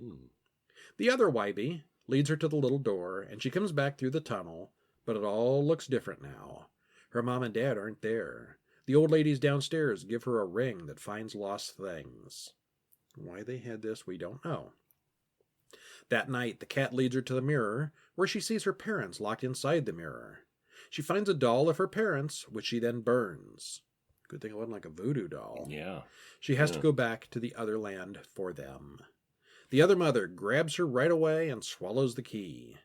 The other YB leads her to the little door, and she comes back through the tunnel, but it all looks different now. Her mom and dad aren't there. The old ladies downstairs give her a ring that finds lost things. Why they had this, we don't know. That night, the cat leads her to the mirror, where she sees her parents locked inside the mirror. She finds a doll of her parents, which she then burns. Good thing it wasn't like a voodoo doll. Yeah. She has to go back to the other land for them. The other mother grabs her right away and swallows the key.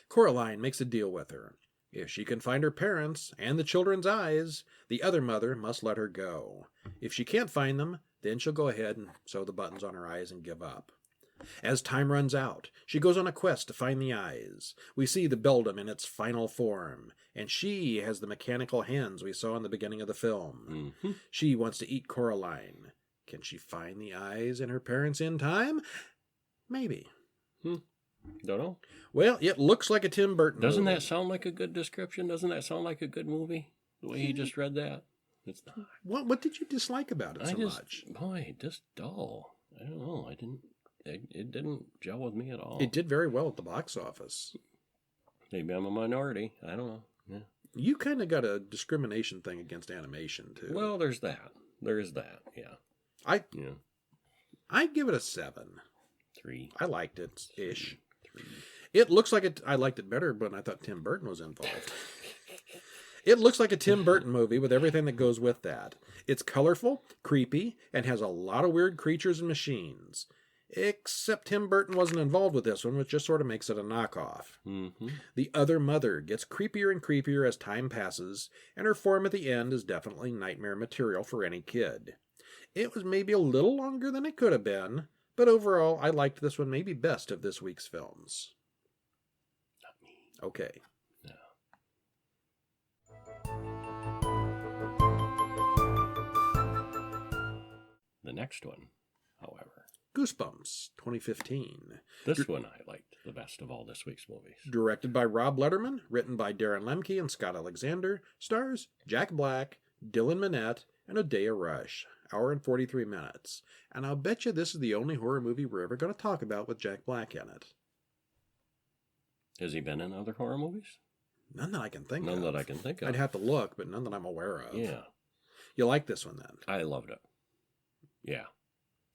Coraline makes a deal with her. If she can find her parents and the children's eyes, the other mother must let her go. If she can't find them, then she'll go ahead and sew the buttons on her eyes and give up. As time runs out, she goes on a quest to find the eyes. We see the Beldam in its final form, and she has the mechanical hands we saw in the beginning of the film. She wants to eat Coraline. Can she find the eyes and her parents in time? Maybe. Don't know. Well, it looks like a Tim Burton Doesn't movie. that sound like a good description? Doesn't that sound like a good movie? The way you just read that? It's not. What did you dislike about it so much? Boy, just dull. I don't know. It didn't gel with me at all. It did very well at the box office. Maybe I'm a minority. I don't know. Yeah. You kind of got a discrimination thing against animation, too. Well, there's that. There is that, yeah. I'd give it a 7. 3. I liked it, ish. 3. It looks like it. I liked it better when I thought Tim Burton was involved. It looks like a Tim Burton movie with everything that goes with that. It's colorful, creepy, and has a lot of weird creatures and machines. Except Tim Burton wasn't involved with this one, which just sort of makes it a knockoff. The other mother gets creepier and creepier as time passes, and her form at the end is definitely nightmare material for any kid. It was maybe a little longer than it could have been, but overall I liked this one maybe best of this week's films. Not me. Okay. No. The next one, however. Goosebumps, 2015. This one I liked the best of all this week's movies. Directed by Rob Letterman, written by Darren Lemke and Scott Alexander, stars Jack Black, Dylan Minnette, and Odeya Rush. Hour and 43 minutes. And I'll bet you this is the only horror movie we're ever going to talk about with Jack Black in it. Has he been in other horror movies? None that I can think of. None that I can think of. I'd have to look, but none that I'm aware of. Yeah. You like this one then? I loved it. Yeah.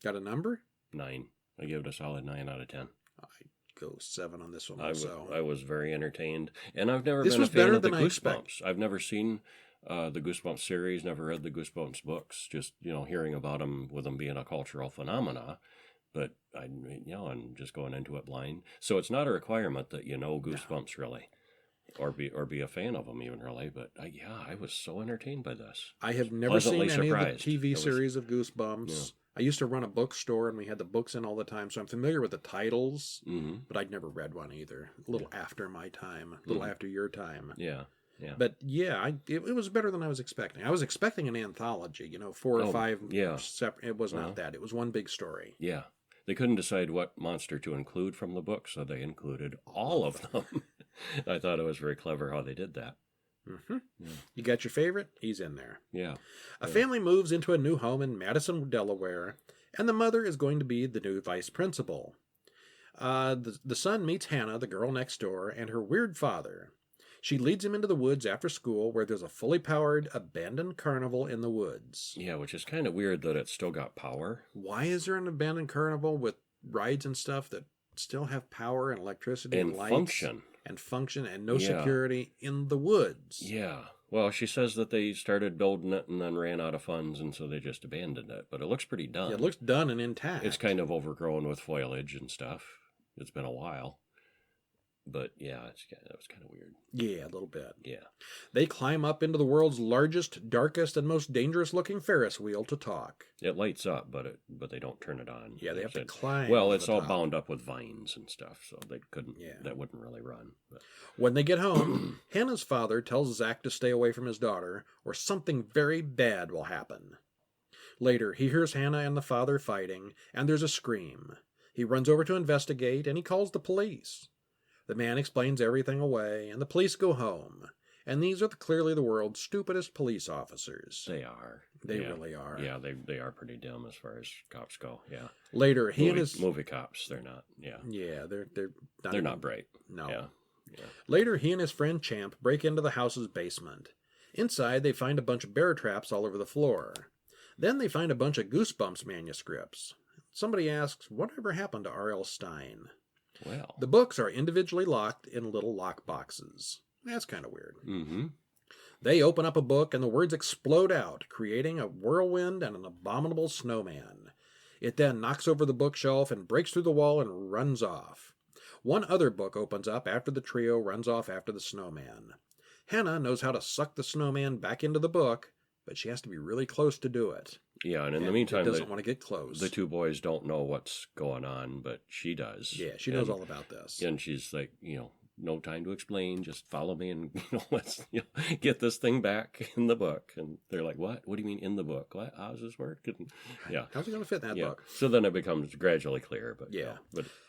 Got a number? 9. I give it a solid 9 out of 10. I go 7 on this one also. I was very entertained. And I've never This been a was fan better of the than I expect. Goosebumps. I've never seen the Goosebumps series, never read the Goosebumps books, just, hearing about them with them being a cultural phenomena. but I'm just going into it blind. So it's not a requirement that you know Goosebumps really, or be a fan of them even really. But I was so entertained by this. I have never seen any of the TV series of Goosebumps. Yeah. I used to run a bookstore, and we had the books in all the time, so I'm familiar with the titles, but I'd never read one either. A little after my time, a little after your time. Yeah. Yeah. But yeah, it was better than I was expecting. I was expecting an anthology, 4 or 5 separate. It was not that. It was one big story. Yeah. They couldn't decide what monster to include from the book, so they included all of them. I thought it was very clever how they did that. Mm-hmm. Yeah. You got your favorite? He's in there. Yeah. A family moves into a new home in Madison, Delaware, and the mother is going to be the new vice principal. The son meets Hannah, the girl next door, and her weird father. She leads him into the woods after school, where there's a fully powered, abandoned carnival in the woods. Yeah, which is kind of weird that it's still got power. Why is there an abandoned carnival with rides and stuff that still have power and electricity and lights? Function and no security in the woods? Yeah. Well, she says that they started building it and then ran out of funds, and so they just abandoned it. But it looks pretty done. Yeah, it looks done and intact. It's kind of overgrown with foliage and stuff. It's been a while. But yeah, that was kind of weird. Yeah, a little bit. Yeah. They climb up into the world's largest, darkest, and most dangerous-looking Ferris wheel to talk. It lights up, but they don't turn it on. Yeah, they have to climb. Well, it's all bound up with vines and stuff, so they couldn't. Yeah. That wouldn't really run. But. When they get home, Hannah's father tells Zach to stay away from his daughter, or something very bad will happen. Later, he hears Hannah and the father fighting, and there's a scream. He runs over to investigate, and he calls the police. The man explains everything away, and the police go home. And these are clearly the world's stupidest police officers. They are. They really are. Yeah, they are pretty dumb as far as cops go. Yeah. Later, movie cops. They're not. Yeah. Yeah, they're not bright. No. Yeah. Later, he and his friend Champ break into the house's basement. Inside, they find a bunch of bear traps all over the floor. Then they find a bunch of Goosebumps manuscripts. Somebody asks, whatever happened to R.L. Stine? Well, the books are individually locked in little lock boxes. That's kind of weird. Mm-hmm. They open up a book and the words explode out, creating a whirlwind and an abominable snowman. It then knocks over the bookshelf and breaks through the wall and runs off. One other book opens up after the trio runs off after the snowman. Hannah knows how to suck the snowman back into the book, but she has to be really close to do it. Yeah, and in the meantime, doesn't want to get close. The two boys don't know what's going on, but she does. Yeah, she knows all about this. And she's like, no time to explain. Just follow me and let's get this thing back in the book. And they're like, what? What do you mean in the book? What? How does this work? And, how's it going to fit in that book? So then it becomes gradually clear. But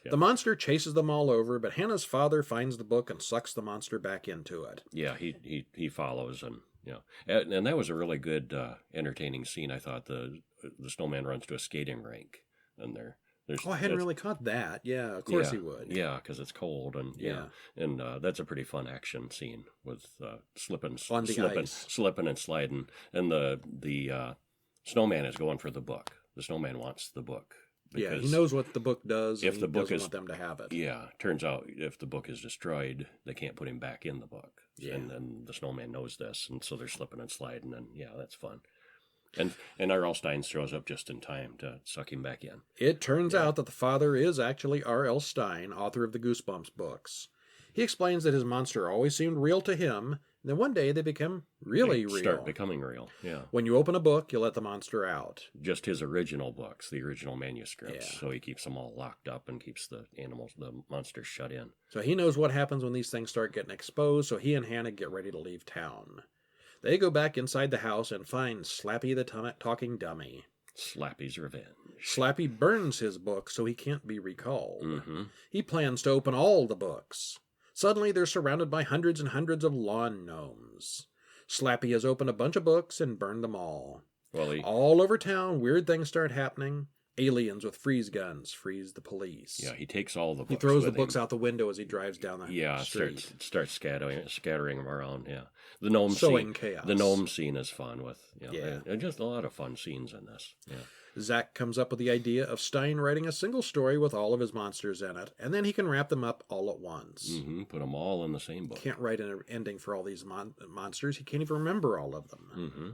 the monster chases them all over, but Hannah's father finds the book and sucks the monster back into it. Yeah, he follows and. Yeah, and that was a really good, entertaining scene. I thought the snowman runs to a skating rink, and there's. Oh, I hadn't really caught that. Yeah, of course he would. Yeah, because it's cold, and that's a pretty fun action scene with slipping and sliding, and the snowman is going for the book. The snowman wants the book. Yeah, he knows what the book does. If the book want them to have it. Yeah, turns out if the book is destroyed, they can't put him back in the book. Yeah. And the snowman knows this, and so they're slipping and sliding, and that's fun. And R.L. Stine shows up just in time to suck him back in. It turns out that the father is actually R.L. Stine, author of the Goosebumps books. He explains that his monster always seemed real to him, and then one day they become real. Start becoming real, yeah. When you open a book, you let the monster out. Just his original books, the original manuscripts. Yeah. So he keeps them all locked up and keeps the monsters shut in. So he knows what happens when these things start getting exposed, so he and Hannah get ready to leave town. They go back inside the house and find Slappy the talking dummy. Slappy's revenge. Slappy burns his book so he can't be recalled. Mm-hmm. He plans to open all the books. Suddenly, they're surrounded by hundreds and hundreds of lawn gnomes. Slappy has opened a bunch of books and burned them all. Well, all over town, weird things start happening. Aliens with freeze guns freeze the police. Yeah, he takes all the books. He throws the books out the window as he drives down the street. Starts scattering them around. Yeah, the gnome sowing scene. Chaos. The gnome scene is fun with. And just a lot of fun scenes in this. Yeah. Zach comes up with the idea of Stine writing a single story with all of his monsters in it, and then he can wrap them up all at once. Mm-hmm. Put them all in the same book. Can't write an ending for all these monsters. He can't even remember all of them. Mm-hmm.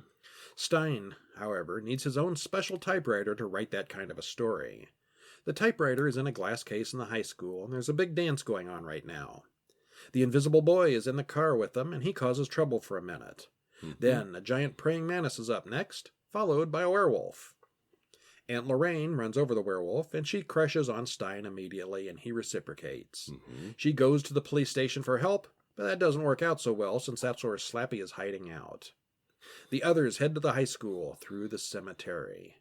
Stine, however, needs his own special typewriter to write that kind of a story. The typewriter is in a glass case in the high school, and there's a big dance going on right now. The invisible boy is in the car with them, and he causes trouble for a minute. Then a giant praying mantis is up next, followed by a werewolf. Aunt Lorraine runs over the werewolf, and she crushes on Stein immediately, and he reciprocates. She goes to the police station for help, but that doesn't work out so well since that's where Slappy is hiding out. The others head to the high school through the cemetery.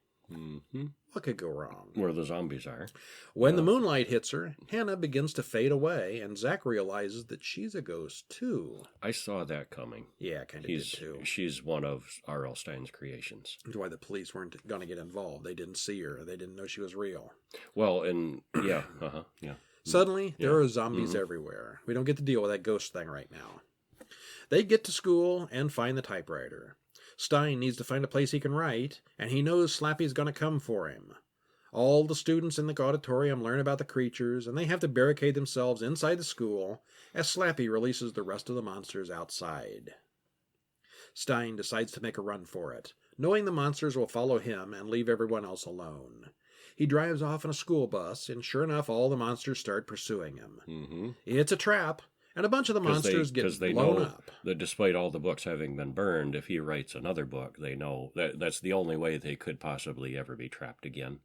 What could go wrong? Where the zombies are. When the moonlight hits her, Hannah begins to fade away, and Zach realizes that she's a ghost, too. I saw that coming. Yeah, I kind of did, too. She's one of R.L. Stein's creations. That's why the police weren't going to get involved. They didn't see her. They didn't know she was real. Well, and, yeah. Suddenly, there are zombies everywhere. We don't get to deal with that ghost thing right now. They get to school and find the typewriter. Stein needs to find a place he can write, and he knows Slappy's going to come for him. All the students in the auditorium learn about the creatures, and they have to barricade themselves inside the school as Slappy releases the rest of the monsters outside. Stein decides to make a run for it, knowing the monsters will follow him and leave everyone else alone. He drives off in a school bus, and sure enough, all the monsters start pursuing him. It's a trap, and a bunch of the monsters get blown up. That despite all the books having been burned, if he writes another book, they know that's the only way they could possibly ever be trapped again,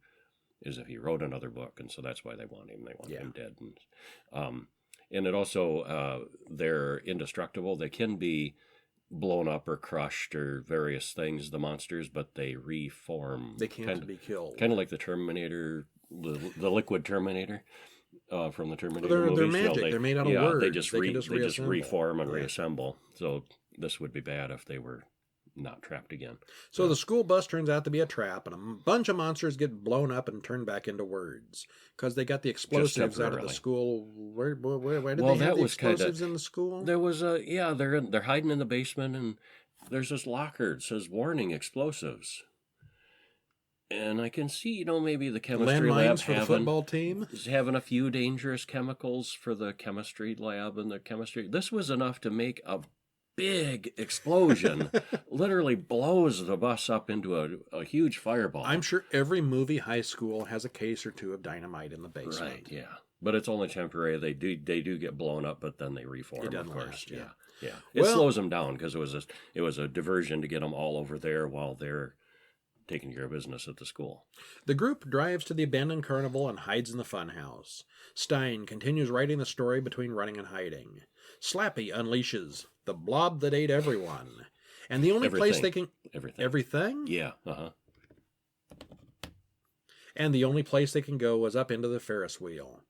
is if he wrote another book, and so that's why they want him. They want him dead. And it also, they're indestructible. They can be blown up or crushed or various things, the monsters, but they reform. They can't be killed. Kind of like the Terminator, the liquid Terminator. From the Terminator movies. They're magic. They're made out of words. They just reform and reassemble. So this would be bad if they were not trapped again. So the school bus turns out to be a trap, and a bunch of monsters get blown up and turned back into words because they got the explosives out of the school. Where did they have the explosives in the school? There was they're hiding in the basement, and there's this locker that says "Warning: Explosives." And I can see, maybe the chemistry lab for the football team having a few dangerous chemicals for the chemistry lab and the chemistry. This was enough to make a big explosion. Literally blows the bus up into a huge fireball. I'm sure every movie high school has a case or two of dynamite in the basement. Right, yeah. But it's only temporary. They do get blown up, but then they reform, of course. Last, yeah. It slows them down because it was a diversion to get them all over there while they're taking care of business at the school. The group drives to the abandoned carnival and hides in the funhouse. Stein continues writing the story between running and hiding. Slappy unleashes the blob that ate everyone. And the only place they can... Everything? Yeah, And the only place they can go is up into the Ferris wheel.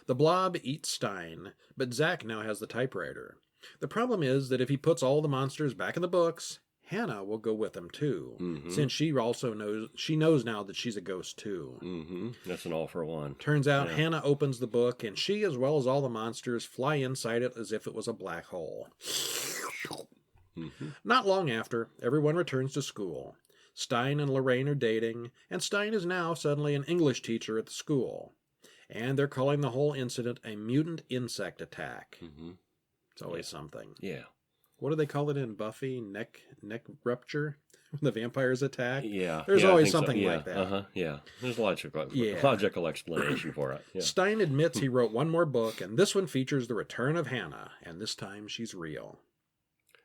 The blob eats Stein, but Zach now has the typewriter. The problem is that if he puts all the monsters back in the books, Hannah will go with him too, since she also knows now that she's a ghost too. That's an all for one. Turns out Hannah opens the book, and she, as well as all the monsters, fly inside it as if it was a black hole. Not long after, everyone returns to school. Stein and Lorraine are dating, and Stein is now suddenly an English teacher at the school. And they're calling the whole incident a mutant insect attack. It's always something. Yeah. What do they call it in Buffy? Neck rupture? The vampires attack? Yeah. There's always something like that. Yeah. There's a logical explanation for it. Yeah. Stein admits he wrote one more book, and this one features the return of Hannah, and this time she's real.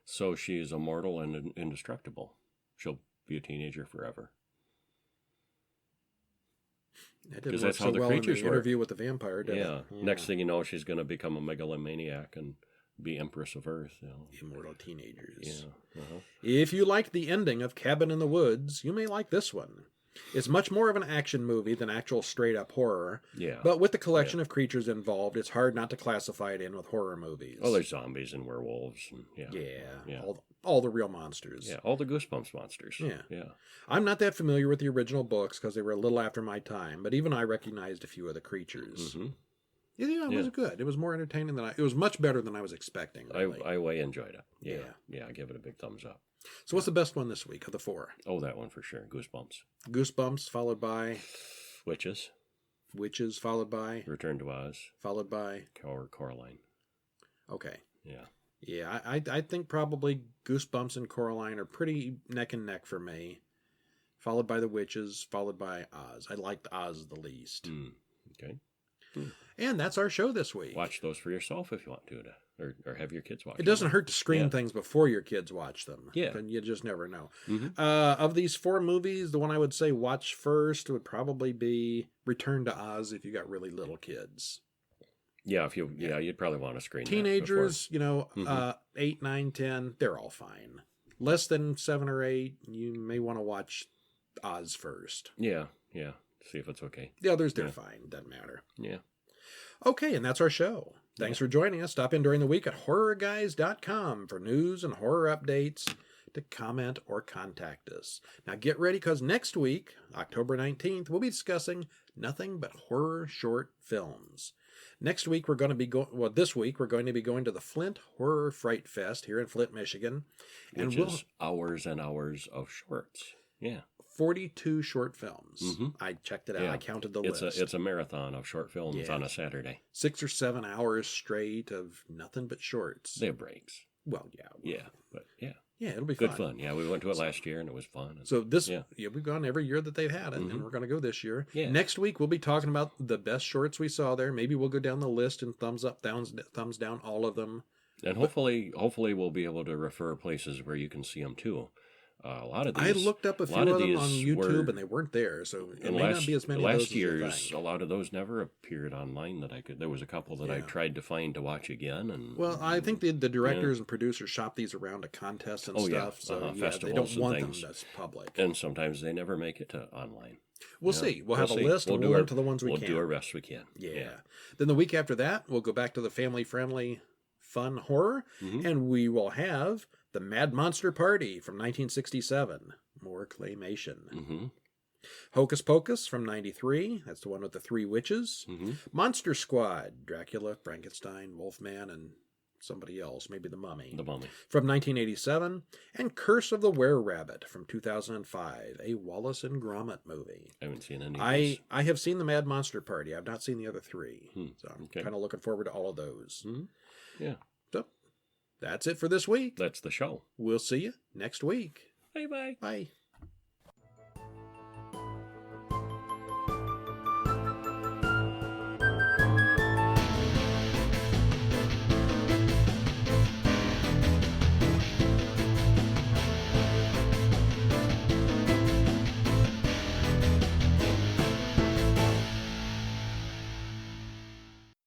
So she's immortal and indestructible. She'll be a teenager forever. That didn't work so well in the interview with the vampire, did it? Yeah. Next thing you know, she's going to become a megalomaniac and be Empress of Earth. Immortal teenagers. Yeah. If you liked the ending of Cabin in the Woods, you may like this one. It's much more of an action movie than actual straight-up horror. Yeah. But with the collection of creatures involved, it's hard not to classify it in with horror movies. Oh, there's zombies and werewolves. And, yeah. All the real monsters. Yeah, all the Goosebumps monsters. Yeah. I'm not that familiar with the original books because they were a little after my time, but even I recognized a few of the creatures. It was good. It was more entertaining than it was much better than I was expecting. Really. I way enjoyed it. Yeah. I give it a big thumbs up. So what's the best one this week of the four? Oh, that one for sure. Goosebumps. Goosebumps, followed by Witches, followed by Return to Oz, followed by Coraline. Okay. Yeah, I think probably Goosebumps and Coraline are pretty neck and neck for me. Followed by the Witches, followed by Oz. I liked Oz the least. Okay. And that's our show this week. Watch those for yourself if you want to or have your kids watch It doesn't them. hurt to screen things before your kids watch them. Yeah. But you just never know. Mm-hmm. Of these 4 movies, the one I would say watch first would probably be Return to Oz if you got really little kids. Yeah, you'd probably want to screen Teenagers, 8, 9, 10, they're all fine. Less than 7 or 8, you may want to watch Oz first. Yeah. See if it's okay. The others, they're fine. Doesn't matter. Yeah. Okay, and that's our show. Thanks for joining us. Stop in during the week at horrorguys.com for news and horror updates, to comment or contact us. Now get ready, because next week, October 19th, we'll be discussing nothing but horror short films. Next week, this week, we're going to be going to the Flint Horror Fight Fest here in Flint, Michigan. Which is hours and hours of shorts. Yeah. 42 short films. Mm-hmm. I checked it out. I counted the list. It's a marathon of short films on a Saturday. 6 or 7 hours straight of nothing but shorts. They have breaks. Well, but yeah. Yeah, it'll be good fun. Yeah, we went to it last year and it was fun. So we've gone every year that they've had it, and we're going to go this year. Yeah. Next week, we'll be talking about the best shorts we saw there. Maybe we'll go down the list and thumbs up, thumbs down all of them. And hopefully we'll be able to refer places where you can see them too. A lot of these. I looked up a few of them on YouTube, and they weren't there, so it may not be as many. Last year's, a lot of those never appeared online. There was a couple that I tried to find to watch again, and I think the directors and producers shop these around to contests and stuff. So they don't want them that's public. And sometimes they never make it to online. We'll see. We'll have a list, and we'll to the ones we can. We'll do our best we can. Yeah. Then the week after that, we'll go back to the family-friendly, fun horror, and we will have The Mad Monster Party from 1967. More claymation. Hocus Pocus from 93. That's the one with the 3 witches. Monster Squad. Dracula, Frankenstein, Wolfman, and somebody else. Maybe the Mummy. From 1987. And Curse of the Were-Rabbit from 2005. A Wallace and Gromit movie. I haven't seen any of those. I have seen The Mad Monster Party. I've not seen the other 3. So I'm kind of looking forward to all of those. Yeah. So that's it for this week. That's the show. We'll see you next week. Bye-bye. Bye.